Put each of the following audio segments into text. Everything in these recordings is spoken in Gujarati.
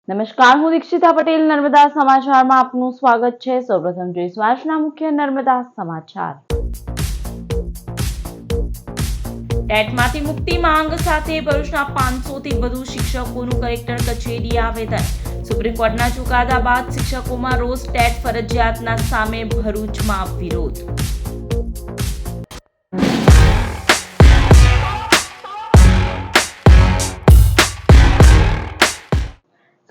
નમસ્કાર, હું દીક્ષિતા પટેલ નર્મદા સમાચારમાં આપનું સ્વાગત છે। સૌપ્રથમ જોઈશું આજના મુખ્ય નર્મદા સમાચાર। ટેટમાંથી મુક્તિ માંગ સાથે ભરૂચના 500 થી વધુ શિક્ષકોનું કલેક્ટર કચેરીએ આવેદન। સુપ્રીમ કોર્ટના ચુકાદા બાદ શિક્ષકોમાં રોષ, ટેટ ફરજિયાતના સામે ભરૂચમાં વિરોધ।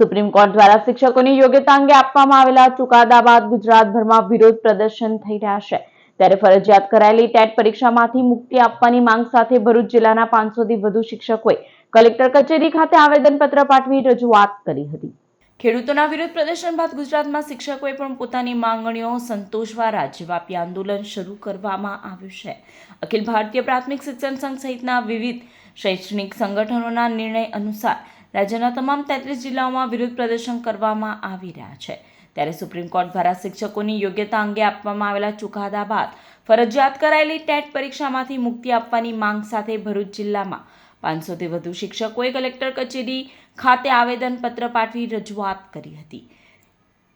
સુપ્રીમ કોર્ટ દ્વારા શિક્ષકોની યોગ્યતા અંગે આપવામાં આવેલા ચુકાદા બાદ ગુજરાતભરમાં વિરોધ પ્રદર્શન થઈ રહ્યા છે। ત્યારે ફરજિયાત કરાયેલી ટેટ પરીક્ષામાંથી મુક્તિ આપવાની માંગ સાથે ભરૂચ જિલ્લાના 500 થી વધુ શિક્ષકોએ કલેક્ટર કચેરી ખાતે આવેદનપત્ર પાઠવી રજૂઆત કરી હતી। ખેડૂતોના વિરોધ પ્રદર્શન બાદ ગુજરાતમાં શિક્ષકોએ પણ પોતાની માંગણીઓ સંતોષવા રાજ્યવ્યાપી આંદોલન શરૂ કરવામાં આવ્યું છે। અખિલ ભારતીય પ્રાથમિક શિક્ષણ સંઘ સહિતના વિવિધ શૈક્ષણિક સંગઠનોના નિર્ણય અનુસાર રાજ્યના તમામ 33 જિલ્લાઓમાં વિરોધ પ્રદર્શન કરવામાં આવી રહ્યા છે। ત્યારે સુપ્રીમ કોર્ટ દ્વારા શિક્ષકોની યોગ્યતા અંગે આપવામાં આવેલા ચુકાદા બાદ ફરજિયાત કરાયેલી ટેટ પરીક્ષામાંથી મુક્તિ આપવાની માંગ સાથે ભરૂચ જિલ્લામાં 500 થી વધુ શિક્ષકોએ કલેક્ટર કચેરી ખાતે આવેદનપત્ર પાઠવી રજૂઆત કરી હતી,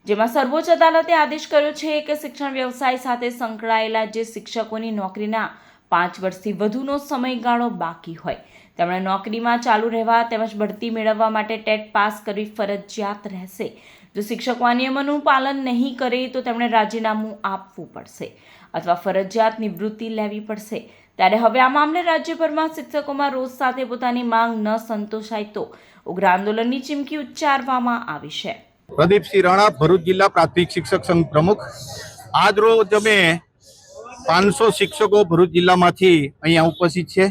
જેમાં સર્વોચ્ચ અદાલતે આદેશ કર્યો છે કે શિક્ષણ વ્યવસાય સાથે સંકળાયેલા જે શિક્ષકોની નોકરીના 5 વર્ષથી વધુનો સમયગાળો બાકી હોય તેમણે નોકરીમાં ચાલુ રહેવા તેમજ બઢતી મેળવવા માટે ટેટ પાસ કરવી ફરજિયાત રહેશે। જો શિક્ષકો આ નિયમોનું પાલન નહીં કરે તો તેમણે રાજીનામું આપવું પડશે અથવા ફરજિયાત નિવૃત્તિ લેવી પડશે। ત્યારે હવે આ મામલે રાજ્યભરમાં શિક્ષકોમાં રોષ સાથે પોતાની માંગ ન સંતોષાય તો ઉગ્ર આંદોલનની ચીમકી ઉચ્ચારવામાં આવી છે। પ્રદીપસિંહ રાણા, ભરૂચ જિલ્લા પ્રાથમિક શિક્ષક સંઘ પ્રમુખ। આજ રોજ અમે 500 શિક્ષકો ભરૂચ જિલ્લામાંથી અહીંયા ઉપસ્થિત છે।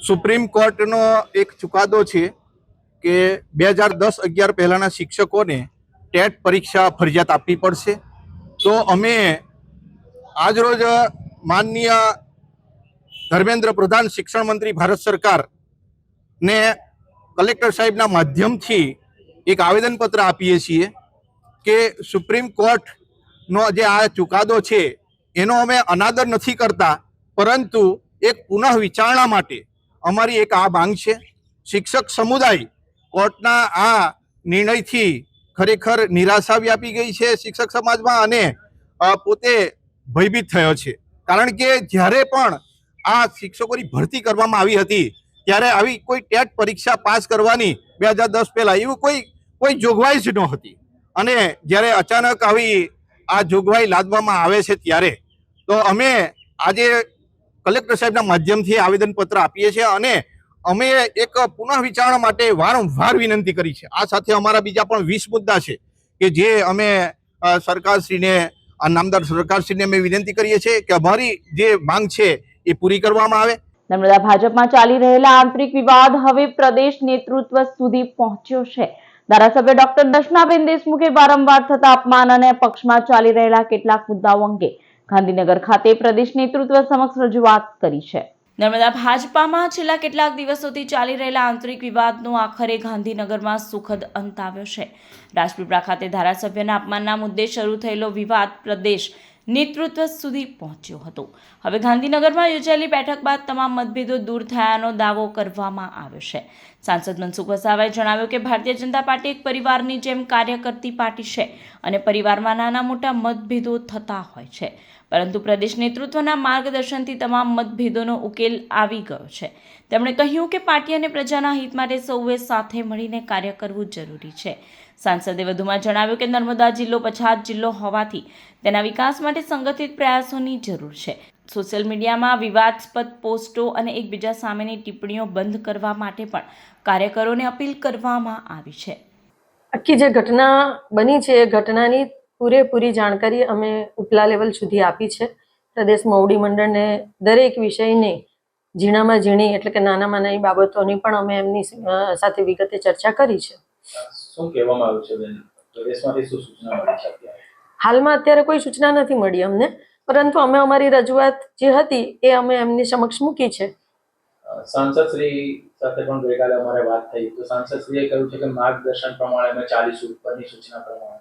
સુપ્રીમ કોર્ટનો એક ચુકાદો છે કે 2010-11 પહેલાના શિક્ષકોને ટેટ પરીક્ષા ફરજિયાત આપવી પડશે। તો અમે આજરોજ માનનીય ધર્મેન્દ્ર પ્રધાન શિક્ષણ મંત્રી ભારત સરકારને કલેક્ટર સાહેબના માધ્યમથી એક આવેદનપત્ર આપીએ છીએ કે સુપ્રીમ કોર્ટનો જે આ ચુકાદો છે એનો અમે અનાદર નથી કરતા, પરંતુ એક પુનઃ વિચારણા માટે અમારી એક આ માંગ છે। શિક્ષક સમુદાય કોર્ટના આ નિર્ણયથી ખરેખર નિરાશા વ્યાપી ગઈ છે શિક્ષક સમાજમાં અને પોતે ભયભીત થયો છે, કારણ કે જ્યારે પણ આ શિક્ષકોની ભરતી કરવામાં આવી હતી ત્યારે આવી કોઈ ટેટ પરીક્ષા પાસ કરવાની 2010 પહેલા એવું કોઈ જોગવાઈ જ નહોતી, અને જ્યારે અચાનક આવી આ જોગવાઈ લાદવામાં આવે છે ત્યારે તો અમે આજે કલેક્ટર સાહેબના માધ્યમથી આવેદનપત્ર આપીએ છીએ અને અમે એક પુનઃ વિચારણા માટે વારંવાર વિનંતી કરી છે। આ સાથે અમારા બીજા પણ 20 મુદ્દા છે કે જે અમે સરકારશ્રીને, નામદાર સરકારશ્રીને અમે વિનંતી કરીએ છીએ કે અમારી જે માંગ છે એ પૂરી કરવામાં આવે। નર્મદા ભાજપમાં ચાલી રહેલા આંતરિક વિવાદ હવે પ્રદેશ નેતૃત્વ સુધી પહોંચ્યો છે। ધારાસભ્ય ડોક્ટર દર્શનાબેન દેશમુખે વારંવાર થતા અપમાન અને પક્ષમાં ચાલી રહેલા કેટલાક મુદ્દાઓ અંગે ગાંધીનગર ખાતે પ્રદેશ નેતૃત્વ સમક્ષ રજૂઆત કરી છે। નર્મદા ભાજપામાં છેલ્લા કેટલાક દિવસોથી ચાલી રહેલા આંતરિક વિવાદનો આખરે ગાંધીનગરમાં સુખદ અંત આવ્યો છે। રાજપીપળા ખાતે ધારાસભ્યના અપમાનના મુદ્દે શરૂ થયેલો વિવાદ પ્રદેશ નેતૃત્વ સુધી પહોંચ્યો હતો। હવે ગાંધીનગરમાં યોજાયેલી બેઠક બાદ તમામ મતભેદો દૂર થયાનો દાવો કરવામાં આવ્યો છે। સાંસદ મનસુખ વસાવાએ જણાવ્યું કે ભારતીય જનતા પાર્ટી એક પરિવારની જેમ કાર્ય કરતી પાર્ટી છે અને પરિવારમાં નાના મોટા મતભેદો થતા હોય છે, પરંતુ પ્રદેશ નેતૃત્વના માર્ગદર્શનથી તમામ મતભેદોનો ઉકેલ આવી ગયો છે। તેમણે કહ્યું કે પાર્ટી અને પ્રજાના હિત માટે સૌએ સાથે મળીને કાર્ય કરવું જરૂરી છે। સાંસદે વધુમાં જણાવ્યું કે નર્મદા જિલ્લો પછાત જિલ્લો હોવાથી તેના વિકાસ માટે સંગઠિત પ્રયાસોની જરૂર છે। સોશિયલ મીડિયામાં વિવાદાસ્પદ પોસ્ટો અને એકબીજા સામેની ટિપ્પણીઓ બંધ કરવા માટે પણ કાર્યકરોને અપીલ કરવામાં આવી છે। આખી જે ઘટના બની છે એ ઘટનાની પૂરેપૂરી જાણકારી અમે ઉપલા લેવલ સુધી આપી છે। પ્રદેશ મોવડી મંડળને દરેક વિષયની ઝીણામાં ઝીણી એટલે કે નાનામાં નાની બાબતોની પણ અમે એમની સાથે વિગતે ચર્ચા કરી છે। શું કહેવામાં આવ્યું છે બેન? પ્રદેશમાંથી શું સૂચના મળી છે? હાલમાં અત્યારે કોઈ સૂચના નથી મળી અમને, પરંતુ અમે અમારી રજૂઆત જે હતી એ અમે એમની સમક્ષ મૂકી છે। સાંસદ શ્રી સાથે પણ ગઈકાલે અમારે વાત થઈ તો સાંસદ શ્રીએ કહ્યું છે કે માર્ગદર્શન પ્રમાણે અમે ચાલીશું, ઉપરની સૂચના પ્રમાણે।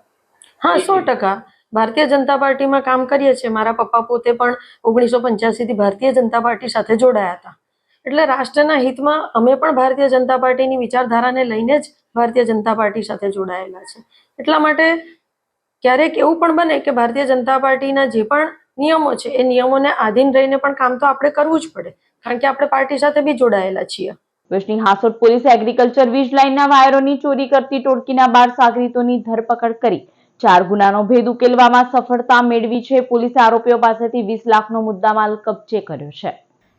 હા, 100% ભારતીય જનતા પાર્ટીમાં કામ કરીએ છીએ। મારા પપ્પા પોતે પણ 1985 થી ભારતીય જનતા પાર્ટી સાથે જોડાયા હતા, એટલે રાષ્ટ્રના હિતમાં અમે પણ ભારતીય જનતા પાર્ટીની વિચારધારાને લઈને જ ભારતીય જનતા પાર્ટી સાથે જોડાયેલા છે. એટલા માટે ક્યારેક એવું પણ બને કે ભારતીય જનતા પાર્ટીના જે પણ નિયમો છે એ નિયમોને આધીન રહીને પણ કામ તો આપણે કરવું જ પડે, કારણ કે આપણે પાર્ટી સાથે બી જોડાયેલા છીએ. ભુજની હાસોટ પોલીસે એગ્રીકલ્ચર વીજ લાઇનના વાયરોની ચોરી કરતી ટોળકીના 12 સાગરીતોની ધરપકડ કરી 4 ગુનાનો ભેદ ઉકેલવામાં સફળતા મેળવી છે. પોલીસે આરોપીઓ પાસેથી 20 લાખનો મુદ્દામાલ કબજે કર્યો છે.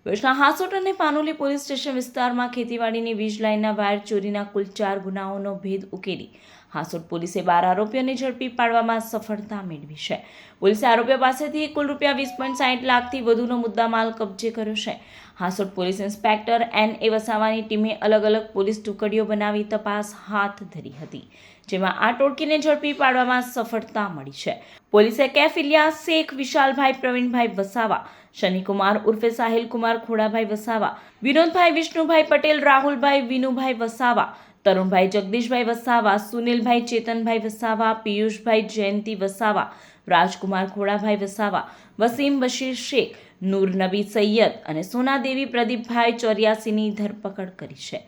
ભુજના હાસોટ અને પાનોલી પોલીસ સ્ટેશન વિસ્તારમાં ખેતીવાડીની વીજ લાઇનના વાયર ચોરીના કુલ 4 ગુનાઓનો ભેદ ઉકેલી હાસોટ પોલીસે 12 આરોપીઓને ઝડપી પાડવામાં સફળતા મેળવી છે. પોલીસે આરોપીઓ પાસેથી કુલ ₹20.60 લાખથી વધુનો મુદ્દામાલ કબજે કર્યો છે. Hansot police inspector N.A. વસાવાની ટીમે અલગ અલગ પોલીસ ટુકડીઓ બનાવી તપાસ હાથ ધરી હતી, જેમાં આ ટોળકીને ઝડપી પાડવામાં સફળતા મળી છે. પોલીસે કેફ ઇલિયાસ શેખ, વિશાલભાઈ પ્રવીણભાઈ વસાવા, શનિકુમાર ઉર્ફે સાહિલકુમાર ખોડાભાઈ વસાવા, વિનોદભાઈ વિષ્ણુભાઈ પટેલ, રાહુલભાઈ વિનુભાઈ વસાવા, તરુણભાઈ જગદીશભાઈ વસાવા, સુનિલભાઈ ચેતનભાઈ વસાવા, પિયુષભાઈ જયંતિ વસાવા, રાજકુમાર ખોડાભાઈ વસાવા, વસીમ બશીર શેખ, નૂર નબી સૈયદ અને સોનાદેવી પ્રદીપભાઈ 84ની ધરપકડ કરી છે.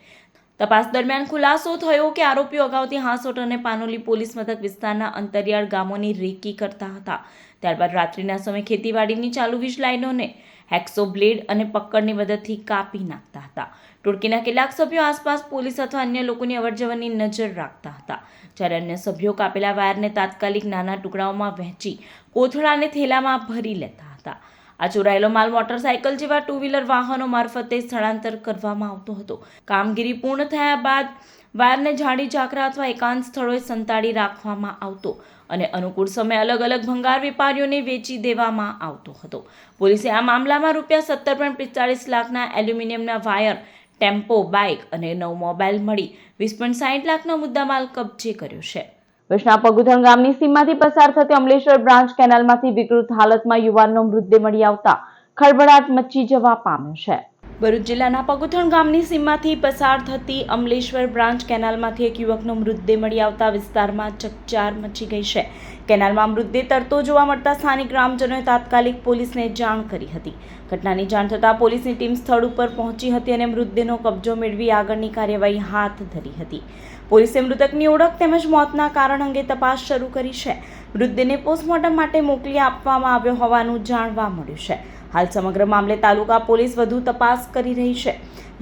તપાસ દરમિયાન ખુલાસો થયો કે આરોપીઓ અગાઉથી હાસોટ અને પાનોલી પોલીસ મથક વિસ્તારના અંતરિયાળ ગામોની રેકી કરતા હતા. ત્યારબાદ રાત્રિના સમયે ખેતીવાડીની ચાલુ વીજ લાઇનોને હેક્સો બ્લેડ અને પકડની મદદથી કાપી નાખતા હતા. ટોળકીના કેટલાક સભ્યો આસપાસ પોલીસ અથવા અન્ય લોકોની અવરજવરની નજર રાખતા હતા, જ્યારે અન્ય સભ્યો કાપેલા વાયરને તાત્કાલિક નાના ટુકડાઓમાં વહેંચી કોથળાને થેલામાં ભરી લેતા હતા. આ ચોરાયેલો માલ મોટરસાયકલ જેવા 2 વ્હીલર વાહનો મારફતે સ્થળાંતર કરવામાં આવતો હતો. કામગીરી પૂર્ણ થયા બાદ વાયરને ઝાડી ઝાકરા અથવા એકાંત સ્થળોએ સંતાડી રાખવામાં આવતો અને અનુકૂળ સમયે અલગ અલગ ભંગાર વેપારીઓને વેચી દેવામાં આવતો હતો. પોલીસે આ મામલામાં ₹17.45 લાખના એલ્યુમિનિયમના વાયર, ટેમ્પો, બાઇક અને 9 મોબાઈલ મળી 20.60 લાખનો મુદ્દામાલ કબજે કર્યો છે. ભુજના પગુથણ ગામની સીમમાંથી પસાર થતી અમલેશ્વર બ્રાન્ચ કેનાલમાંથી વિકૃત હાલતમાં યુવાનનો મૃતદેહ મળી આવતા ખળભળાટ મચી જવા પામ્યો છે. ભરૂચ જિલ્લાના પગુથણ ગામની સીમમાંથી પસાર થતી અમલેશ્વર બ્રાન્ચ કેનાલમાંથી એક યુવકનો મૃતદેહ મળી આવતા વિસ્તારમાં ચકચાર મચી ગઈ છે. કેનાલમાં મૃતદેહ તરતો જોવા મળતા સ્થાનિક ગ્રામજનોએ તાત્કાલિક પોલીસને જાણ કરી હતી. ઘટનાની જાણ થતાં પોલીસની ટીમ સ્થળ ઉપર પહોંચી હતી અને મૃતદેહનો કબજો મેળવી આગળની કાર્યવાહી હાથ ધરી હતી. પોલીસે મૃતકની ઓળખ તેમજ મોતના કારણ અંગે તપાસ શરૂ કરી છે. મૃતદેહને પોસ્ટમોર્ટમ માટે મોકલી આપવામાં આવ્યો હોવાનું જાણવા મળ્યું છે. હાલ સમગ્ર મામલે તાલુકા પોલીસ વધુ તપાસ કરી રહી છે.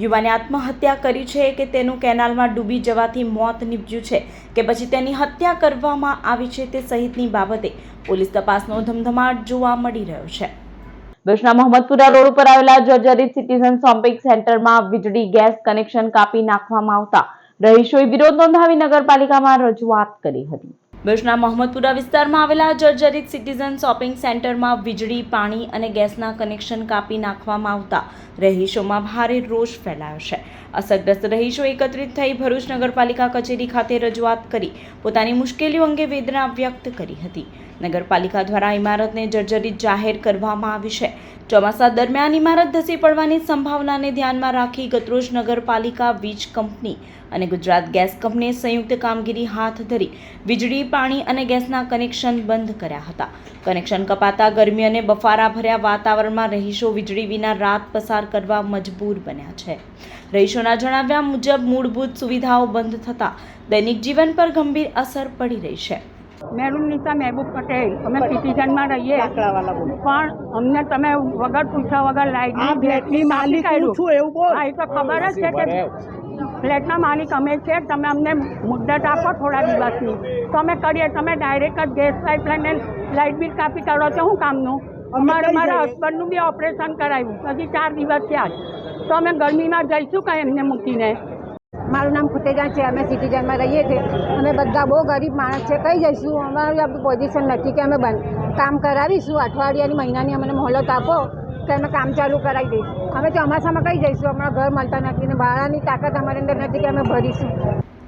યુવાને આત્મહત્યા કરી છે કે તેનું કેનાલમાં ડૂબી જવાથી મોત નીપજ્યું છે કે પછી તેની હત્યા કરવામાં આવી છે તે સહિતની બાબતે પોલીસ તપાસનો ધમધમાટ જોવા મળી રહ્યો છે. ભુજના મોહમ્મદપુરા રોડ ઉપર આવેલા જર્જરિત સિટીઝન શોપિંગ સેન્ટરમાં વીજળી ગેસ કનેક્શન કાપી નાખવામાં આવતા રહીશોએ વિરોધ નોંધાવી નગરપાલિકામાં રજૂઆત કરી હતી. ભુજના મોહમ્મદપુરા વિસ્તારમાં આવેલા જર્જરિત સિટીઝન શોપિંગ સેન્ટરમાં વીજળી, પાણી અને ગેસના કનેક્શન કાપી નાખવામાં આવતા રહીશોમાં ભારે રોષ ફેલાયો છે. અસરગ્રસ્ત રહીશો એકત્રિત થઈ ભરૂચ નગરપાલિકા કચેરી ખાતે રજૂઆત કરી પોતાની મુશ્કેલીઓ અંગે વેદના વ્યક્ત કરી હતી. નગરપાલિકા દ્વારા ઇમારતને જર્જરિત જાહેર કરવામાં આવી છે. ચોમાસા દરમિયાન ઇમારત ધસી પડવાની સંભાવનાને ધ્યાનમાં રાખી ગતરોજ નગરપાલિકા, વીજ કંપની અને ગુજરાત ગેસ કંપનીએ સંયુક્ત કામગીરી હાથ ધરી વીજળી, પાણી અને ગેસના કનેક્શન બંધ કર્યા હતા. કનેક્શન કપાતા ગરમી અને બફારા ભર્યા વાતાવરણમાં રહીશો વીજળી વિના રાત પસાર કરવા મજબૂર બન્યા છે. રહીશોના જણાવ્યા મુજબ મૂળભૂત સુવિધાઓ બંધ થતા દૈનિક જીવન પર ગંભીર અસર પડી રહી છે. મેરુનિસા મહેબૂબ પટેલ, અમે સિટીઝનમાં રહીએ પણ અમને તમે વગર પૂછ્યા વગર લાઈટની ફ્લેટની માલિક છું એવું બોલ. હા, એ તો ખબર જ છે કે ફ્લેટના માલિક અમે છે. તમે અમને મુદ્દત આપો થોડા દિવસની તો અમે કરીએ. તમે ડાયરેક્ટ જ ગેસ પાઇપલાઇન લાઇટ બિલ કાપી કરો છો. શું કામનું? મારા હસબન્ડનું બી ઓપરેશન કરાવ્યું, હજી 4 દિવસ થયા તો અમે ગરમીમાં જઈશું કાંઈ એમને મૂકીને? મારું નામ ફુતેજા છે. અમે સિટીઝનમાં રહીએ છીએ. અમે બધા બહુ ગરીબ માણસ છે. કઈ જઈશું? અમારી આપણી પોઝિશન નથી કે અમે કામ કરાવીશું. અઠવાડિયાની, મહિનાની અમને મોહલત આપો કે અમે કામ ચાલુ કરાવી દઈશું. અમે ચોમાસામાં કઈ જઈશું? અમારા ઘર મળતા નથી ને ભાડાની તાકાત અમારી અંદર નથી કે અમે ભરીશું.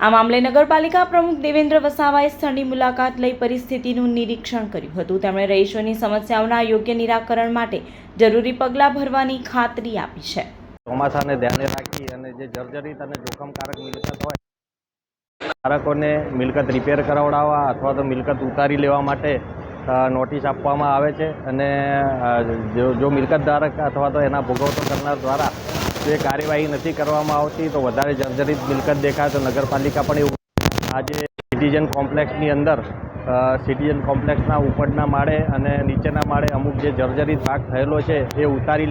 આ મામલે નગરપાલિકા પ્રમુખ દેવેન્દ્ર વસાવાએ સ્થળની મુલાકાત લઈ પરિસ્થિતિનું નિરીક્ષણ કર્યું હતું. તેમણે રહીશોની સમસ્યાઓના યોગ્ય નિરાકરણ માટે જરૂરી પગલાં ભરવાની ખાતરી આપી છે. ચોમાસાને ધ્યાને રાખી અને જે જર્જરિત અને જોખમકારક મિલકત હોય ધારકોને મિલકત રિપેર કરાવડાવવા અથવા તો મિલકત ઉતારી લેવા માટે નોટિસ આપવામાં આવે છે અને જો મિલકત ધારક અથવા તો એના ભોગવતો કરનાર દ્વારા જો એ કાર્યવાહી નથી કરવામાં આવતી તો વધારે જર્જરિત મિલકત દેખાય તો નગરપાલિકા પણ એવું આજે સિટીઝન કોમ્પ્લેક્સની અંદર સિટીઝન કોમ્પ્લેક્સના ઉપરના માળે અને નીચેના માળે અમુક જે જર્જરિત ભાગ થયેલો છે એ ઉતારી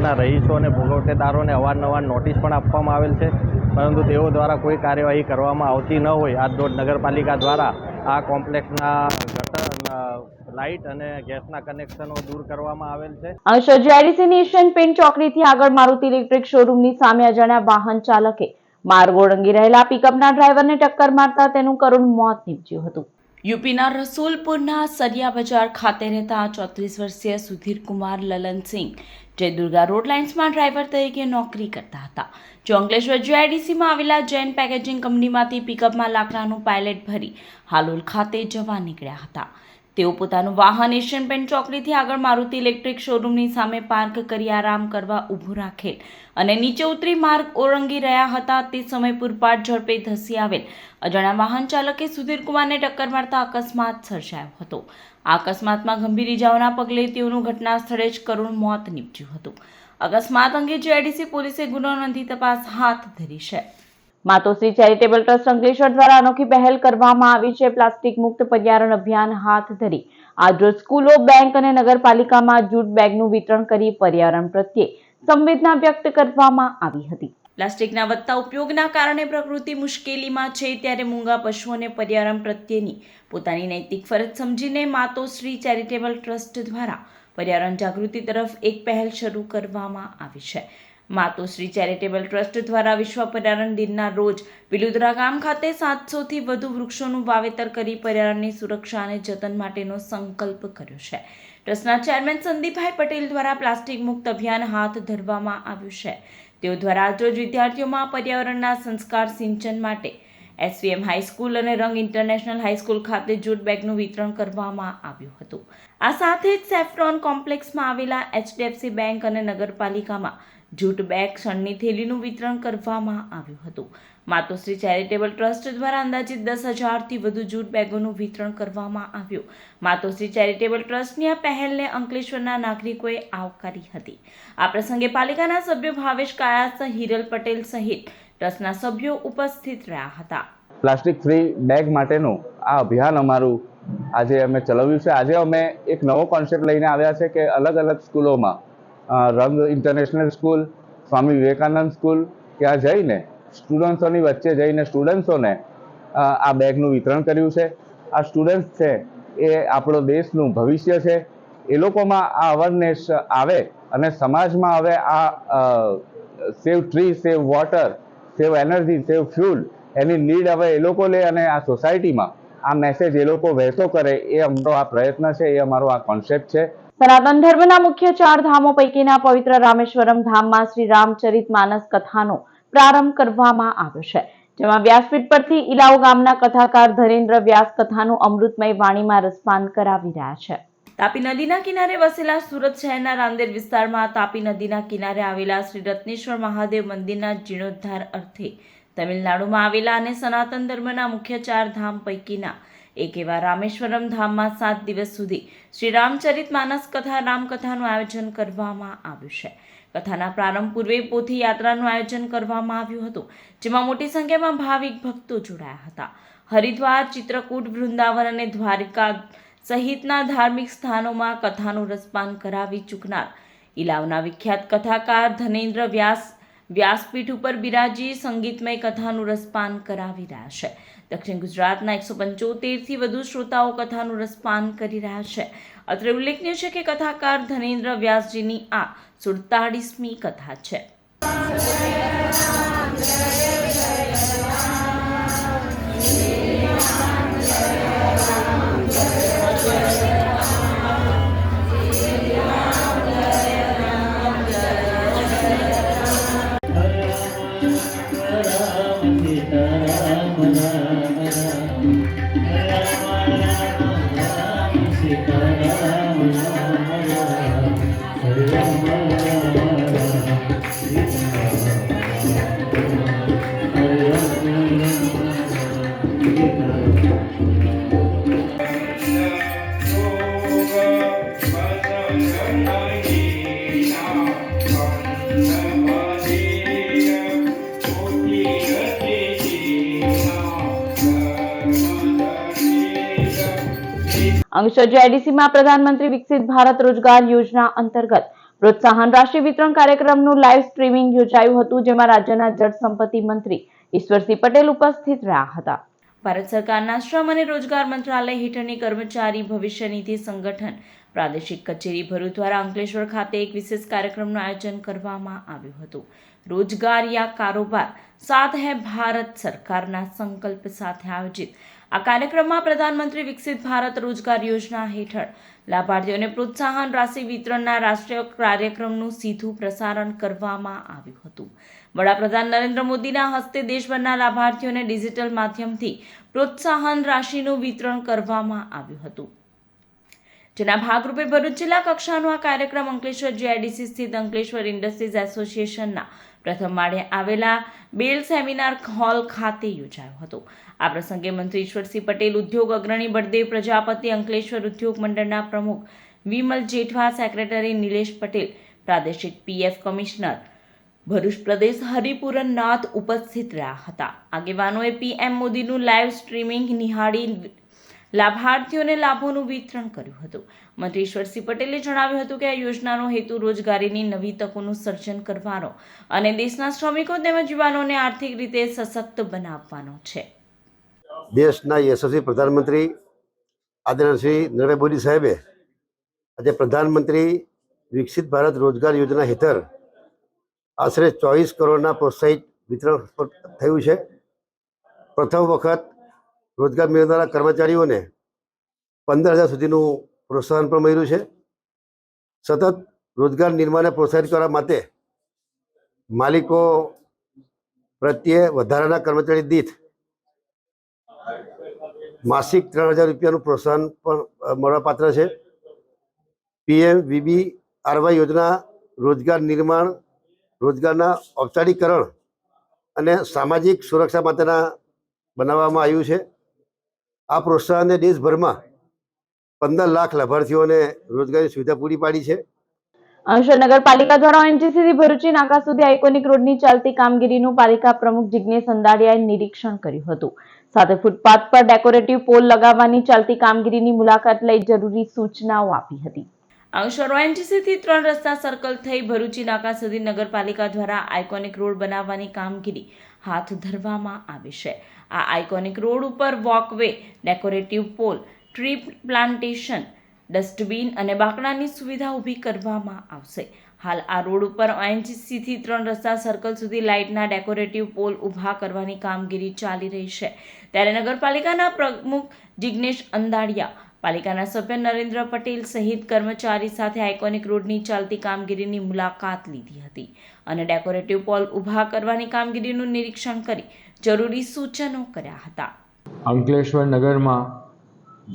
ના રહીશો અને ભોગવટેદારોને અવારનવાર નોટિસ પણ આપવામાં આવેલ છે, પરંતુ તેઓ દ્વારા કોઈ કાર્યવાહી કરવામાં આવતી ન હોય આજરોજ નગરપાલિકા દ્વારા આ કોમ્પ્લેક્સના ગટર લાઇટ અને ગેસના કનેક્શનો દૂર કરવામાં આવેલ છે. અંશર જીઆઈડીસીની એશિયન પેન્ટ ચોકડીથી આગળ મારુતિ ઇલેક્ટ્રિક શોરૂમની સામે અજાણ્યા વાહન ચાલકે માર્ગ ઓળંગી રહેલા પિકઅપના ડ્રાઈવરને ટક્કર મારતા તેનું કરુણ મોત નીપજ્યું હતું. યુપીના રસુલપુરના સરિયા બજાર ખાતે રહેતા 34 વર્ષીય સુધીર કુમાર લલનસિંહ જે દુર્ગા રોડ લાઇન્સમાં ડ્રાઈવર તરીકે નોકરી કરતા હતા, જો અંકલેશ્વર જીઆઈડીસીમાં આવેલા જૈન પેકેજિંગ કંપનીમાંથી પિકઅપમાં લાકડાનું પાયલેટ ભરી હાલોલ ખાતે જવા નીકળ્યા હતા. તેઓ પોતાનું વાહન એશિયન પેન્ટ ચોકડીથી આગળ મારુતિ ઇલેક્ટ્રિક શોરૂમની સામે પાર્ક કરી આરામ કરવા ઊભું રાખેલ અને નીચે ઉતરી માર્ગ ઓળંગી રહ્યા હતા. તે સમય પૂરપાટ ઝડપે ધસી આવેલ અજાણ્યા વાહન ચાલકે સુધીર કુમારને ટક્કર મારતા અકસ્માત સર્જાયો હતો. આ અકસ્માતમાં ગંભીર ઇજાઓના પગલે તેઓનું ઘટના સ્થળે જ કરુણ મોત નીપજ્યું હતું. અકસ્માત અંગે જીઆઈડીસી પોલીસે ગુનો નોંધી તપાસ હાથ ધરી છે. માતોશ્રી ચેરિટેબલ ટ્રસ્ટ અંકલેશ્વર દ્વારા અનોખી પહેલ કરવામાં આવી છે. પ્લાસ્ટિક મુક્ત પર્યાવરણ અભિયાન હાથ ધરી આજરોજ સ્કૂલો, બેંક અને નગરપાલિકામાં જૂટ બેગનું વિતરણ કરી પર્યાવરણ પ્રત્યે સંવેદના વ્યક્ત કરવામાં આવી હતી. પ્લાસ્ટિકના વધતા ઉપયોગના કારણે પ્રકૃતિ મુશ્કેલીમાં છે, ત્યારે મૂંગા પશુઓને પર્યાવરણ પ્રત્યેની પોતાની નૈતિક ફરજ સમજીને માતોશ્રી ચેરિટેબલ ટ્રસ્ટ દ્વારા પર્યાવરણ જાગૃતિ તરફ એક પહેલ શરૂ કરવામાં આવી છે. માતોશ્રી ચેરિટેબલ ટ્રસ્ટ દ્વારા વિશ્વ પર્યાવરણ દિનના રોજ વિલુદ્રા ગામ ખાતે 700થી વધુ વૃક્ષોનું વાવેતર કરી પર્યાવરણની સુરક્ષા અને જતન માટેનો સંકલ્પ કર્યો છે. ટ્રસ્ટના ચેરમેન સંદીપભાઈ પટેલ દ્વારા પ્લાસ્ટિક મુક્ત અભિયાન હાથ ધરવામાં આવ્યું છે. તેઓ દ્વારા આજરોજ વિદ્યાર્થીઓમાં પર્યાવરણના સંસ્કાર સિંચન માટે એસવીએમ હાઈસ્કૂલ અને રંગ ઇન્ટરનેશનલ હાઈસ્કૂલ ખાતે જૂટ બેગનું વિતરણ કરવામાં આવ્યું હતું. આ સાથે જ સેફ્રોન કોમ્પ્લેક્સમાં આવેલા એચડીએફસી બેંક અને નગરપાલિકામાં જૂટ બેગ શણની થેલીનું વિતરણ કરવામાં આવ્યું હતું. માતોશ્રી ચેરિટેબલ ટ્રસ્ટ દ્વારા અંદાજિત 10,000થી વધુ જૂટ બેગોનું વિતરણ કરવામાં આવ્યું. માતોશ્રી ચેરિટેબલ ટ્રસ્ટની આ પહેલને અંકલેશ્વરના નાગરિકોએ આવકારી હતી. આ પ્રસંગે પાલિકાના સભ્યો ભાવેશ કાયાસ, હિરલ પટેલ સહિત ટ્રસ્ટના સભ્યો ઉપસ્થિત રહ્યા હતા. પ્લાસ્ટિક ફ્રી બેગ માટેનું આ અભિયાન અમારું આજે અમે ચલાવ્યું છે. આજે અમે એક નવો કોન્સેપ્ટ લઈને આવ્યા છે કે અલગ અલગ સ્કૂલોમાં રંગ international school, Swami Vivekananda school, ત્યાં જઈને સ્ટુડન્ટ્સોની વચ્ચે જઈને સ્ટુડન્ટ્સોને આ બેગનું વિતરણ કર્યું છે. આ સ્ટુડન્ટ્સ છે એ આપણો દેશનું ભવિષ્ય છે. એ લોકોમાં આ અવેરનેસ આવે અને સમાજમાં હવે આ સેવ tree, save water, save energy, સેવ ફ્યુલ એની લીડ હવે એ લોકો લે અને આ સોસાયટીમાં આ મેસેજ એ લોકો વહેતો કરે, એ અમારો આ પ્રયત્ન છે, એ અમારો આ કોન્સેપ્ટ છે. સનાતન ધર્મના મુખ્ય 4 ધામો પૈકીના પવિત્ર રામેશ્વરમ ધામમાં શ્રી રામચરિત માનસ કથાનો પ્રારંભ કરવામાં આવ્યો છે, જેમાં વ્યાસપીઠ પરથી ઇલાવ ગામના કથાકાર ધરેન્દ્ર વ્યાસ કથાનું અમૃતમય વાણીમાં રસપાન કરાવી રહ્યા છે. તાપી નદીના કિનારે વસેલા સુરત શહેરના રાંદેર વિસ્તારમાં તાપી નદીના કિનારે આવેલા શ્રી રત્નેશ્વર મહાદેવ મંદિરના જીર્ણોદ્ધાર અર્થે તમિલનાડુમાં આવેલા અને સનાતન ધર્મના મુખ્ય 4 ધામ પૈકીના એક એવા રામેશ્વરમ ધામમાં 7 દિવસ સુધી શ્રી રામચરિત માનસ કથા રામકથાનું આયોજન કરવામાં આવ્યું છે. કથાના પ્રારંભ પૂર્વે પોથી યાત્રાનું આયોજન કરવામાં આવ્યું હતું, જેમાં મોટી સંખ્યામાં ભાવિક ભક્તો જોડાયા હતા. હરિદ્વાર, ચિત્રકૂટ, વૃંદાવન અને દ્વારકા સહિતના ધાર્મિક સ્થાનોમાં કથાનું રસપાન કરાવી ચૂકનાર ઇલાવના વિખ્યાત કથાકાર ધનેન્દ્ર વ્યાસ વ્યાસપીઠ ઉપર બિરાજી સંગીતમય કથાનું રસપાન કરાવી રહ્યા છે. દક્ષિણ ગુજરાતના 175થી વધુ શ્રોતાઓ કથાનું રસપાન કરી રહ્યા છે. અત્રે ઉલ્લેખનીય છે કે કથાકાર ધનેન્દ્ર વ્યાસજીની આ 47મી કથા છે. અંકલેશ્વર જીઆઈડીસીમાં પ્રધાનમંત્રી વિકસિત ભારત રોજગાર યોજના અંતર્ગત પ્રોત્સાહન રાશિ વિતરણ કાર્યક્રમનું લાઈવ સ્ટ્રીમિંગ યોજાયું હતું, જેમાં રાજ્યના જળ સંપત્તિ મંત્રી ઈશ્વરસિંહ પટેલ ઉપસ્થિત રહ્યા હતા. ભારત સરકારના શ્રમ અને રોજગાર મંત્રાલય હેઠળની કર્મચારી ભવિષ્ય નિધિ સંગઠન પ્રાદેશિક કચેરી ભરૂચ દ્વારા અંકલેશ્વર ખાતે એક વિશેષ કાર્યક્રમનું આયોજન કરવામાં આવ્યું હતું. રોજગાર યા કારોબાર સાથ હૈ ભારત સરકારના સંકલ્પ સાથે આયોજિત આ કાર્યક્રમમાં પ્રધાનમંત્રી વિકસિત ભારત રોજગાર યોજના હેઠળ લાભાર્થીઓને પ્રોત્સાહન રાશિ વિતરણના રાષ્ટ્રીય કાર્યક્રમનું સીધું પ્રસારણ કરવામાં આવ્યું હતું. વડાપ્રધાન નરેન્દ્ર મોદીના હસ્તે દેશભરના લાભાર્થીઓને ડિજિટલ માધ્યમથી પ્રોત્સાહન રાશિનું વિતરણ કરવામાં આવ્યું હતું, જેના ભાગરૂપે ભરૂચ જિલ્લા કક્ષાનો આ કાર્યક્રમ અંકલેશ્વર જીઆઈડીસી સ્થિત અંકલેશ્વર ઇન્ડસ્ટ્રીઝ એસોસિએશનના પ્રથમ માળે આવેલા બેલ સેમિનાર હોલ ખાતે યોજાયો હતો. આ પ્રસંગે મંત્રી ઈશ્વરસિંહ પટેલ, ઉદ્યોગ અગ્રણી બળદેવ પ્રજાપતિ, અંકલેશ્વર ઉદ્યોગ મંડળના પ્રમુખ વિમલ જેઠવા, સેક્રેટરી નિલેશ પટેલ, પ્રાદેશિક પીએફ કમિશનર ભરૂચ પ્રદેશ હરિપુરન નાથ ઉપસ્થિત રહ્યા હતા. આગેવાનોએ પીએમ મોદીનું લાઈવ સ્ટ્રીમિંગ નિહાળી લાભાર્થીઓને લાભોનું વિતરણ કર્યું હતું. મંત્રી ઈશ્વરસિંહ પટેલે જણાવ્યું હતું કે આ યોજનાનો હેતુ રોજગારીની નવી તકોનું સર્જન કરવાનો અને દેશના શ્રમિકો તેમજ યુવાનોને આર્થિક રીતે સશક્ત બનાવવાનો છે. દેશના યશસ્વી પ્રધાનમંત્રી આદરણીય શ્રી નરેન્દ્ર મોદી સાહેબે આજે પ્રધાનમંત્રી વિકસિત ભારત રોજગાર યોજના હેઠળ આશરે 24 કરોડના પ્રોત્સાહિત વિતરણ થયું છે. પ્રથમ વખત રોજગાર મેળવનારા કર્મચારીઓને 15,000 સુધીનું પ્રોત્સાહન પણ મળ્યું છે. સતત રોજગાર નિર્માણને પ્રોત્સાહિત કરવા માટે માલિકો પ્રત્યે વધારાના કર્મચારી દીઠ માસિક 3,000 રૂપિયાનું પ્રોત્સાહન પણ મળવાપાત્ર છે. PMVBRY યોજના રોજગાર નિર્માણ, રોજગારના ઔપચારિકરણ અને સામાજિક સુરક્ષા માટેના બનાવવામાં આવ્યું છે. આ પ્રોત્સાહનને દેશભરમાં 15 લાખ લાભાર્થીઓને રોજગારી સુવિધા પૂરી પાડી છે. અંકલેશ્વર નગરપાલિકા દ્વારા ONGC થી ભરૂચી નાકા સુધી આઇકોનિક રોડની ચાલતી કામગીરીનું પાલિકા પ્રમુખ જિગ્નેશ અંદાડિયાએ નિરીક્ષણ કર્યું હતું. સાથે ફૂટપાથ પર ડેકોરેટિવ પોલ લગાવવાની ચાલતી કામગીરીની મુલાકાત લઈ જરૂરી સૂચનાઓ આપી હતી. અંકલેશ્વર ONGC થી 3 રસ્તા સર્કલ થઈ ભરૂચી નાકા સુધી નગરપાલિકા દ્વારા આઇકોનિક રોડ બનાવવાની કામગીરી હાથ ધરવામાં આવી છે. આ આઇકોનિક રોડ ઉપર walkway, decorative pole, tree plantation, dustbin અને બાકડાની સુવિધા ઊભી કરવામાં આવશે. હાલ આ રોડ ઉપર ONGC થી 3 રસ્તા સર્કલ સુધી લાઇટના ડેકોરેટિવ પોલ ઊભા કરવાની કામગીરી ચાલી રહી છે. ત્યારે નગરપાલિકાના પ્રમુખ જિગ્નેશ અંદાડિયા, પાલિકાના સભ્ય નરેન્દ્ર પટેલ સહિત કર્મચારી સાથે આઇકોનિક રોડની ચાલતી કામગીરીની મુલાકાત લીધી હતી અને ડેકોરેટિવ પોલ ઊભા કરવાની કામગીરીનું નિરીક્ષણ કરી જરૂરી સૂચનો કર્યા હતા. અંકલેશ્વર નગરમાં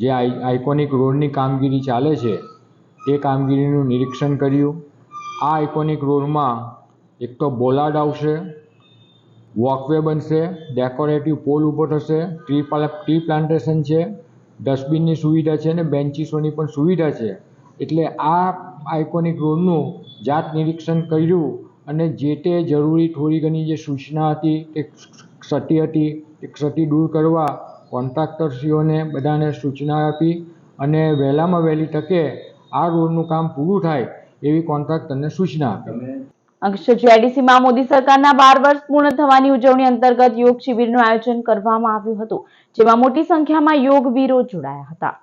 જે આઇકોનિક રોડની કામગીરી ચાલે છે તે કામગીરીનું નિરીક્ષણ કર્યું. આ આઇકોનિક રોડમાં એક તો બોલાર્ડ આવશે, વોકવે બનશે, ડેકોરેટિવ પોલ ઊભો થશે, ટ્રી પ્લાન્ટેશન છે, ડસ્ટબિનની સુવિધા છે અને બેન્ચીસોની પણ સુવિધા છે. એટલે આ આઇકોનિક રોડનું જાત નિરીક્ષણ કર્યું અને જે તે જરૂરી થોડી ઘણી જે સૂચના હતી તે ક્ષતિ હતી તે ક્ષતિ દૂર કરવા કોન્ટ્રાક્ટરશ્રીઓને બધાને સૂચના આપી અને વહેલામાં વહેલી તકે આ રોડનું કામ પૂરું થાય એવી કોન્ટ્રાક્ટરને સૂચના આપી. અંકલેશ્વર જીઆઈડીસીમાં મોદી સરકારના 12 વર્ષ પૂર્ણ થવાની ઉજવણી અંતર્ગત યોગ શિબિરનું આયોજન કરવામાં આવ્યું હતું, જેમાં મોટી સંખ્યામાં યોગવીરો જોડાયા હતા.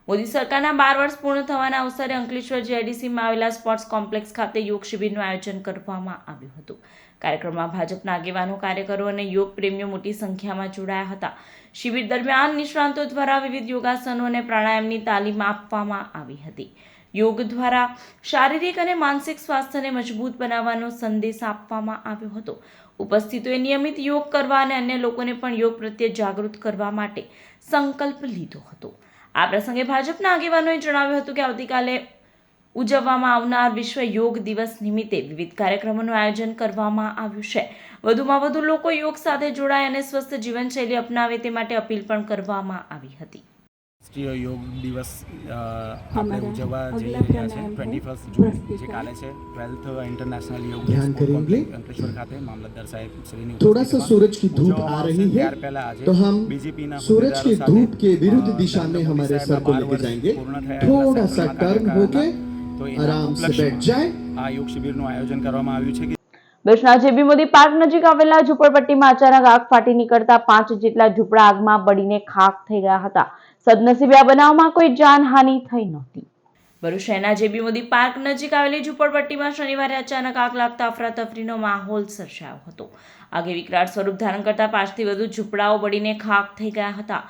મોદી સરકારના 12 વર્ષ પૂર્ણ થવાના અવસરે અંકલેશ્વર જીઆઈડીસીમાં આવેલા સ્પોર્ટ્સ કોમ્પ્લેક્સ ખાતે યોગ શિબિરનું આયોજન કરવામાં આવ્યું હતું. કાર્યક્રમમાં ભાજપના આગેવાનો, કાર્યકરો અને યોગ પ્રેમીઓ મોટી સંખ્યામાં જોડાયા હતા. શિબિર દરમિયાન નિષ્ણાતો દ્વારા વિવિધ યોગાસનો અને પ્રાણાયામની તાલીમ આપવામાં આવી હતી. યોગ દ્વારા શારીરિક અને માનસિક સ્વાસ્થ્યને મજબૂત બનાવવાનો સંદેશ આપવામાં આવ્યો હતો. ઉપસ્થિતોએ નિયમિત યોગ કરવા અને અન્ય લોકોને પણ યોગ પ્રત્યે જાગૃત કરવા માટે સંકલ્પ લીધો હતો. આ પ્રસંગે ભાજપના આગેવાનોએ જણાવ્યું હતું કે આવતીકાલે ઉજવવામાં આવનાર વિશ્વ યોગ દિવસ નિમિત્તે વિવિધ કાર્યક્રમોનું આયોજન કરવામાં આવ્યું છે. વધુમાં વધુ લોકો યોગ સાથે જોડાય અને સ્વસ્થ જીવનશૈલી અપનાવે તે માટે અપીલ પણ કરવામાં આવી હતી. રાષ્ટ્રીય યોગ દિવસ આપણે ઉજવવા જઈ રહ્યા છે 21 જૂન જે કાલે છે 12th इंटरनेशनल योग डे स्पोर्ट कॉम्प्लेक्स अंकलेश्वर खाते मामलतदार साहब श्रीनी थोड़ा सा सूरज की धूप आ रही है तो हम सूरज की धूप के विरुद्ध दिशा में हमारे सर को लेके जाएंगे। थोड़ा सा टर्न होके आराम से बैठ जाए। આ યોગ શિબિરનું આયોજન કરવામાં આવ્યું છે। ભરૂચના જેબી મોદી પાર્ક નજીક આવેલા ઝૂંપડપટ્ટીમાં અચાનક આગ ફાટી નીકળતા 5 જેટલા ઝૂંપડા આગમાં બળીને ખાખ થઈ ગયા હતા। સદનસીબે આ બનાવમાં કોઈ જાનહાનિ થઈ નહોતી। ભરૂચ શહેરના જેબી મોદી પાર્ક નજીક આવેલી ઝૂંપડપટ્ટીમાં શનિવારે અચાનક આગ લાગતા અફરાતફરીનો માહોલ સર્જાયો હતો। આગે વિકરાળ સ્વરૂપ ધારણ કરતા 5 થી વધુ ઝૂંપડાઓ બળીને ખાખ થઈ ગયા હતા।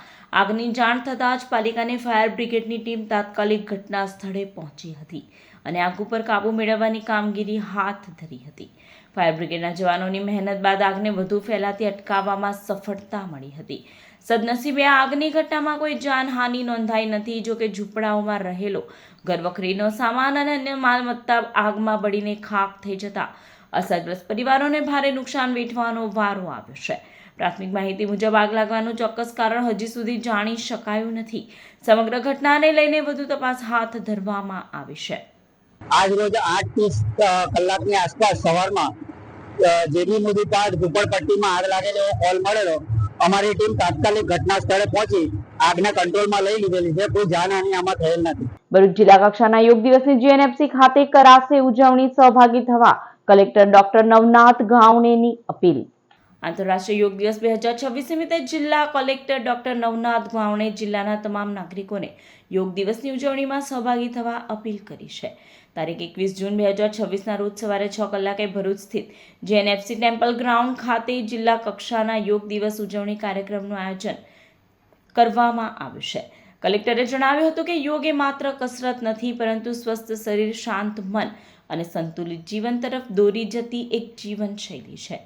આગની જાણ થતાં જ પાલિકાની ફાયર બ્રિગેડની ટીમ તાત્કાલિક ઘટના સ્થળે પહોંચી હતી અને આગ ઉપર કાબુ મેળવવાની કામગીરી હાથ ધરી હતી। ફાયર બ્રિગેડના જવાનોની મહેનત બાદ આગને વધુ ફેલાતી અટકાવવામાં સફળતા મળી હતી। સદનસીબે આ આગની ઘટનામાં કોઈ જાનહાનિ નોંધાઈ નથી। જો કે ઝૂંપડાઓમાં રહેલો ઘરવખરીનો સામાન અને અન્ય માલમત્તા આગમાં બળીને ખાખ થઈ જતા અસરગ્રસ્ત પરિવારોને ભારે નુકસાન વેઠવાનો વારો આવ્યો છે। પ્રાથમિક માહિતી મુજબ આગ લાગવાનું ચોક્કસ કારણ હજી સુધી જાણી શકાયું નથી। સમગ્ર ઘટનાને લઈને વધુ તપાસ હાથ ધરવામાં આવી છે। આજ રોજ 8:30 કલાકની આસપાસ સવારમાં જેબી મોદી પાર્ક ઝૂંપડપટ્ટીમાં આગ લાગેલો કોલ મળેલો। અમારી ટીમ તાત્કાલિક ઘટના સ્થળે પહોંચી આગને કંટ્રોલમાં લઈ લીધેલી છે। કોઈ જાનહાનિ આમાં થયેલ નથી। ભરૂચ જિલ્લા કક્ષાના યોગ દિવસની જીએનએફસી ખાતે કરાશે ઉજવણી। સહભાગી થવા કલેક્ટર ડોક્ટર નવનાથ ગાવણેની અપીલ। આંતરરાષ્ટ્રીય યોગ દિવસ 2026 નિમિત્તે જિલ્લા કલેક્ટર ડોક્ટર નવનાથ ગાવણે જિલ્લાના તમામ નાગરિકોને યોગ દિવસની ઉજવણીમાં સહભાગી થવા અપીલ કરી છે। તારીખ 21 જૂન 2026ના રોજ સવારે 6 કલાકે ભરૂચ સ્થિત જીએનએફસી ટેમ્પલ ગ્રાઉન્ડ ખાતે જિલ્લા કક્ષાના યોગ દિવસ ઉજવણી કાર્યક્રમનું આયોજન કરવામાં આવ્યું છે। કલેક્ટરે જણાવ્યું હતું કે યોગ એ માત્ર કસરત નથી પરંતુ સ્વસ્થ શરીર, શાંત મન અને સંતુલિત જીવન તરફ દોરી જતી એક જીવનશૈલી છે।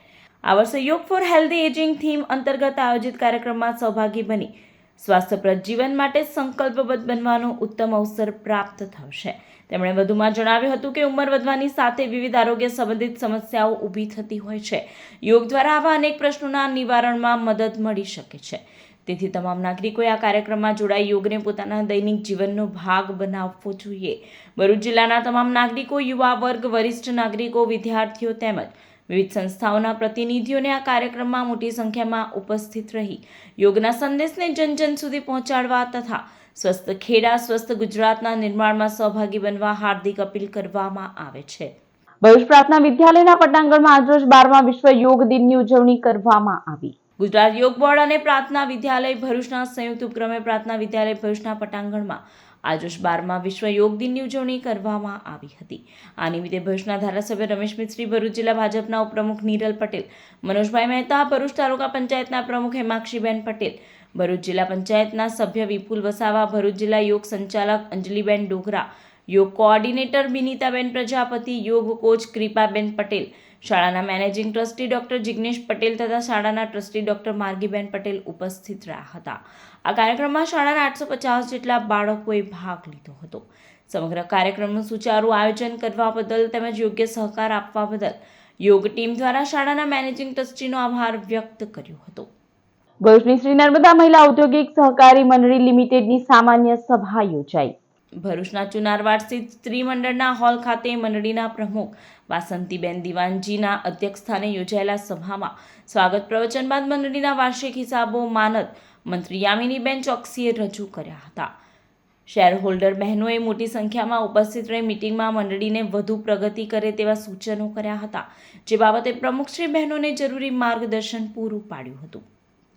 આ વર્ષે યોગ ફોર હેલ્ધી એજિંગ થીમ અંતર્ગત આયોજિત કાર્યક્રમમાં સહભાગી બની સ્વાસ્થ્યપ્રદ જીવન માટે સંકલ્પબદ્ધ બનવાનો ઉત્તમ અવસર પ્રાપ્ત થશે। તેમણે વધુમાં જણાવ્યું હતું કે ઉંમર વધવાની સાથે વિવિધ આરોગ્ય સંબંધિત સમસ્યાઓ ઊભી થતી હોય છે। યોગ દ્વારા આવા અનેક પ્રશ્નોના નિવારણમાં મદદ મળી શકે છે। તેથી તમામ નાગરિકોએ આ કાર્યક્રમમાં જોડાઈ યોગને પોતાના દૈનિક જીવનનો ભાગ બનાવવો જોઈએ। ભરૂચ જિલ્લાના તમામ નાગરિકો, યુવા વર્ગ, વરિષ્ઠ નાગરિકો, વિદ્યાર્થીઓ તેમજ વિવિધ સંસ્થાઓના પ્રતિનિધિઓને આ કાર્યક્રમમાં મોટી સંખ્યામાં ઉપસ્થિત રહી યોગના સંદેશને જન જન સુધી પહોંચાડવા તથા સ્વસ્થ ખેડા, સ્વસ્થ ગુજરાતના નિર્માણમાં સહભાગી બનવા હાર્દિક અપીલ કરવામાં આવે છે। ભરૂચ પ્રાર્થના વિદ્યાલયના પટાંગણમાં આજરોજ 12મા વિશ્વ યોગ દિનની ઉજવણી કરવામાં આવી। ગુજરાત યોગ બોર્ડ અને પ્રાર્થના વિદ્યાલય ભરૂચના સંયુક્ત ઉપક્રમે પ્રાર્થના વિદ્યાલય ભરૂચના પટાંગણમાં આજરોજ 12મા વિશ્વ યોગ દિનની ઉજવણી કરવામાં આવી હતી। આ નિમિત્તે ભરૂચના ધારાસભ્ય રમેશ મિસ્ત્રી, ભરૂચ જિલ્લા ભાજપના ઉપપ્રમુખ નીરલ પટેલ, મનોજભાઈ મહેતા, ભરૂચ તાલુકા પંચાયતના પ્રમુખ હેમાક્ષીબેન પટેલ, ભરૂચ જિલ્લા પંચાયતના સભ્ય વિપુલ વસાવા, ભરૂચ જિલ્લા યોગ સંચાલક અંજલિબેન ડોગરા, યોગ કોઓર્ડિનેટર બિનિતાબેન પ્રજાપતિ, યોગ કોચ કૃપાબેન પટેલ, શાળાના managing trustee doctor Jignesh Patel તથા શાળાના ટ્રસ્ટી ડોક્ટર માર્ગીબેન પટેલ ઉપસ્થિત રહ્યા હતા। આ કાર્યક્રમમાં શાળાના 850 જેટલા બાળકોએ ભાગ લીધો હતો। સમગ્ર કાર્યક્રમનું સુચારુ આયોજન કરવા બદલ તેમજ યોગ્ય સહકાર આપવા બદલ યોગ ટીમ દ્વારા શાળાના મેનેજિંગ ટ્રસ્ટીનો આભાર વ્યક્ત કર્યો હતો। ભરૂચની શ્રી નર્મદા મહિલા ઔદ્યોગિક સહકારી મંડળી લિમિટેડની સામાન્ય સભા યોજાઈ। ભરૂચના ચુનારવાડ સ્થિત સ્ત્રી મંડળના હોલ ખાતે મંડળીના પ્રમુખ વાસંતીબેન દિવાનજીના અધ્યક્ષસ્થાને યોજાયેલા સભામાં સ્વાગત પ્રવચન બાદ મંડળીના વાર્ષિક હિસાબો માનદ મંત્રી યામિનીબેન ચોકસીએ રજૂ કર્યા હતા। શેર હોલ્ડર બહેનોએ મોટી સંખ્યામાં ઉપસ્થિત રહી મિટિંગમાં મંડળીને વધુ પ્રગતિ કરે તેવા સૂચનો કર્યા હતા, જે બાબતે પ્રમુખશ્રી બહેનોને જરૂરી માર્ગદર્શન પૂરું પાડ્યું હતું।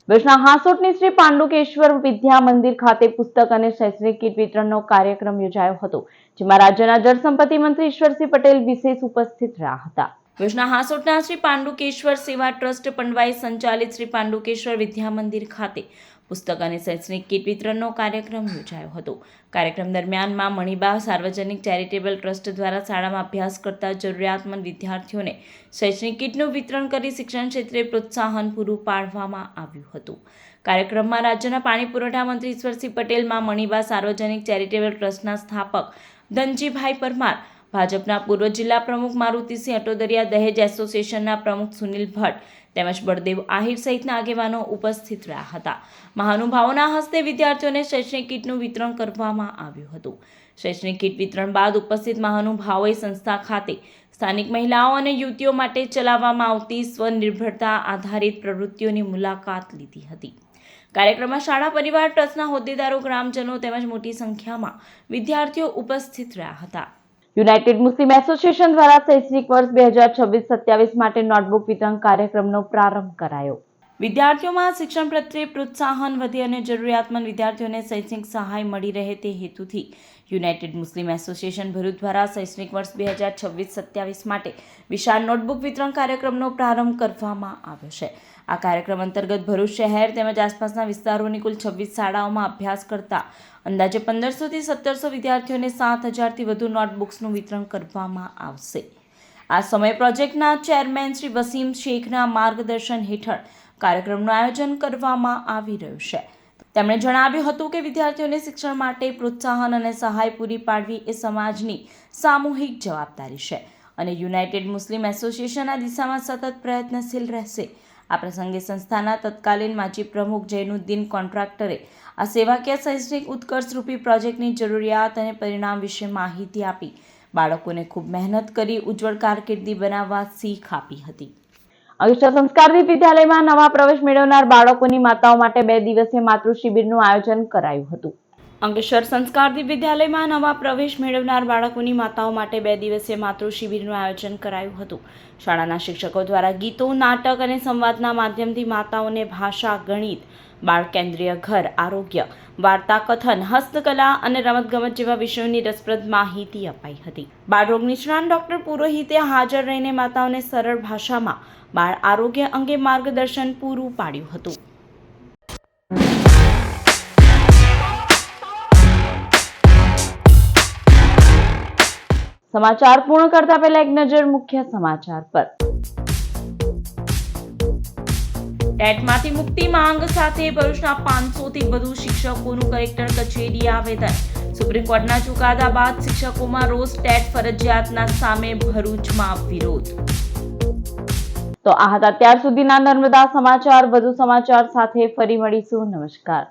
ભરૂચના હાંસોટની શ્રી પાંડુકેશ્વર વિદ્યા મંદિર ખાતે પુસ્તક અને શૈક્ષણિક કીટ વિતરણનો કાર્યક્રમ યોજાયો હતો, જેમાં રાજ્યના જળસંપત્તિ મંત્રી ઈશ્વરસિંહ પટેલ વિશેષ ઉપસ્થિત રહ્યા હતા। ભરૂચના હાંસોટના શ્રી પાંડુકેશ્વર સેવા ટ્રસ્ટ પંડવાઈ સંચાલિત શ્રી પાંડુકેશ્વર વિદ્યા મંદિર ખાતે પુસ્તક અને શૈક્ષણિક કીટ વિતરણનો કાર્યક્રમ યોજાયો હતો। કાર્યક્રમ દરમિયાન માં મણિબા સાર્વજનિક ચેરિટેબલ ટ્રસ્ટ દ્વારા શાળામાં અભ્યાસ કરતા જરૂરિયાતમંદ વિદ્યાર્થીઓને શૈક્ષણિક કીટનું વિતરણ કરી શિક્ષણ ક્ષેત્રે પ્રોત્સાહન પૂરું પાડવામાં આવ્યું હતું। કાર્યક્રમમાં રાજ્યના પાણી પુરવઠા મંત્રી ઈશ્વરસિંહ પટેલ, માં મણિબા સાર્વજનિક ચેરિટેબલ ટ્રસ્ટના સ્થાપક ધનજીભાઈ પરમાર, ભાજપના પૂર્વ જિલ્લા પ્રમુખ મારુતિસિંહ અટોદરિયા, દહેજ એસોસિએશનના પ્રમુખ સુનિલ ભટ્ટ તેમજ બળદેવ આહિર સહિતના આગેવાનો ઉપસ્થિત રહ્યા હતા. મહાનુભાવોના હસ્તે વિદ્યાર્થીઓને શૈક્ષણિક કીટનું વિતરણ કરવામાં આવ્યું હતું. શૈક્ષણિક કીટ વિતરણ બાદ ઉપસ્થિત મહાનુભાવોએ સંસ્થા ખાતે સ્થાનિક મહિલાઓ અને યુવતીઓ માટે ચલાવવામાં આવતી સ્વનિર્ભરતા આધારિત પ્રવૃત્તિઓની મુલાકાત લીધી હતી. કાર્યક્રમમાં શાળા પરિવાર ટ્રસ્ટના હોદ્દેદારો, ગ્રામજનો તેમજ મોટી સંખ્યામાં વિદ્યાર્થીઓ ઉપસ્થિત રહ્યા હતા. યુનાઇટેડ મુસ્લિમ એસોસિએશન દ્વારા શૈક્ષણિક વર્ષ 2026-27 માટે નોટબુક વિતરણ કાર્યક્રમનો પ્રારંભ કરાયો. વિદ્યાર્થીઓમાં શિક્ષણ પ્રત્યે પ્રોત્સાહન વધે અને જરૂરિયાતમંદ વિદ્યાર્થીઓને શૈક્ષણિક સહાય મળી રહે તે હેતુથી યુનાઇટેડ મુસ્લિમ એસોસિએશન ભરૂચ દ્વારા શૈક્ષણિક વર્ષ 2026-27 માટે વિશાળ નોટબુક વિતરણ કાર્યક્રમનો પ્રારંભ કરવામાં આવ્યો છે. આ કાર્યક્રમ અંતર્ગત ભરૂચ શહેર તેમજ આસપાસના વિસ્તારોની કુલ 26 શાળાઓમાં અભ્યાસ કરતા અંદાજે 1500 થી 1700 વિદ્યાર્થીઓને 7000 થી વધુ નોટબુક્સનું વિતરણ કરવામાં આવશે. આ સમય પ્રોજેક્ટના ચેરમેન શ્રી વસીમ શેખના માર્ગદર્શન હેઠળ કાર્યક્રમનું આયોજન કરવામાં આવી રહ્યું છે. તેમણે જણાવ્યું હતું કે વિદ્યાર્થીઓને શિક્ષણ માટે પ્રોત્સાહન અને સહાય પૂરી પાડવી એ સમાજની સામૂહિક જવાબદારી છે અને યુનાઇટેડ મુસ્લિમ એસોસિએશન આ દિશામાં સતત પ્રયત્નશીલ રહેશે. આ પ્રસંગે સંસ્થાના તત્કાલીન માજી પ્રમુખ જૈનુદ્દીન કોન્ટ્રાક્ટરે આ સેવાકીય શૈક્ષણિક ઉત્કર્ષરૂપી પ્રોજેક્ટની જરૂરિયાત અને પરિણામ વિશે માહિતી આપી બાળકોને ખૂબ મહેનત કરી ઉજ્જવળ કારકિર્દી બનાવવા શીખ આપી હતી. અંકલેશ્વર સંસ્કારદીપ વિદ્યાલયમાં નવા પ્રવેશ મેળવનાર બાળકોની માતાઓ માટે 2 દિવસીય માતૃ શિબિરનું આયોજન કરાયું હતું. અંકલેશ્વર સંસ્કારદીપ વિદ્યાલયમાં નવા પ્રવેશ મેળવનાર બાળકોની માતાઓ માટે 2 દિવસીય માતૃ શિબિરનું આયોજન કરાયું હતું. શાળાના શિક્ષકો દ્વારા ગીતો, નાટક અને સંવાદના માધ્યમથી માતાઓને ભાષા, ગણિત, બાળ કેન્દ્રીય ઘર, આરોગ્ય, વાર્તા કથન, હસ્તકલા અને રમતગમત જેવા વિષયોની રસપ્રદ માહિતી અપાઈ હતી. બાળરોગ નિષ્ણાત ડોક્ટર પુરોહિતે હાજર રહીને માતાઓને સરળ ભાષામાં બાળ આરોગ્ય અંગે માર્ગદર્શન પૂરું પાડ્યું હતું. સમાચાર પૂર્ણ કરતા પહેલા એક નજર મુખ્ય સમાચાર પર. ટેટમાંથી મુક્તિ માંગ સાથે ભરૂચના 500 થી વધુ શિક્ષકોનું કલેક્ટર કચેરીએ આવેદન. સુપ્રીમ કોર્ટના ચુકાદા બાદ શિક્ષકોમાં રોષ, ટેટ ફરજિયાતના સામે ભરૂચમાં વિરોધ. તો આ હતા અત્યાર સુધીના નર્મદા સમાચાર. વધુ સમાચાર સાથે ફરી મળીશું. નમસ્કાર.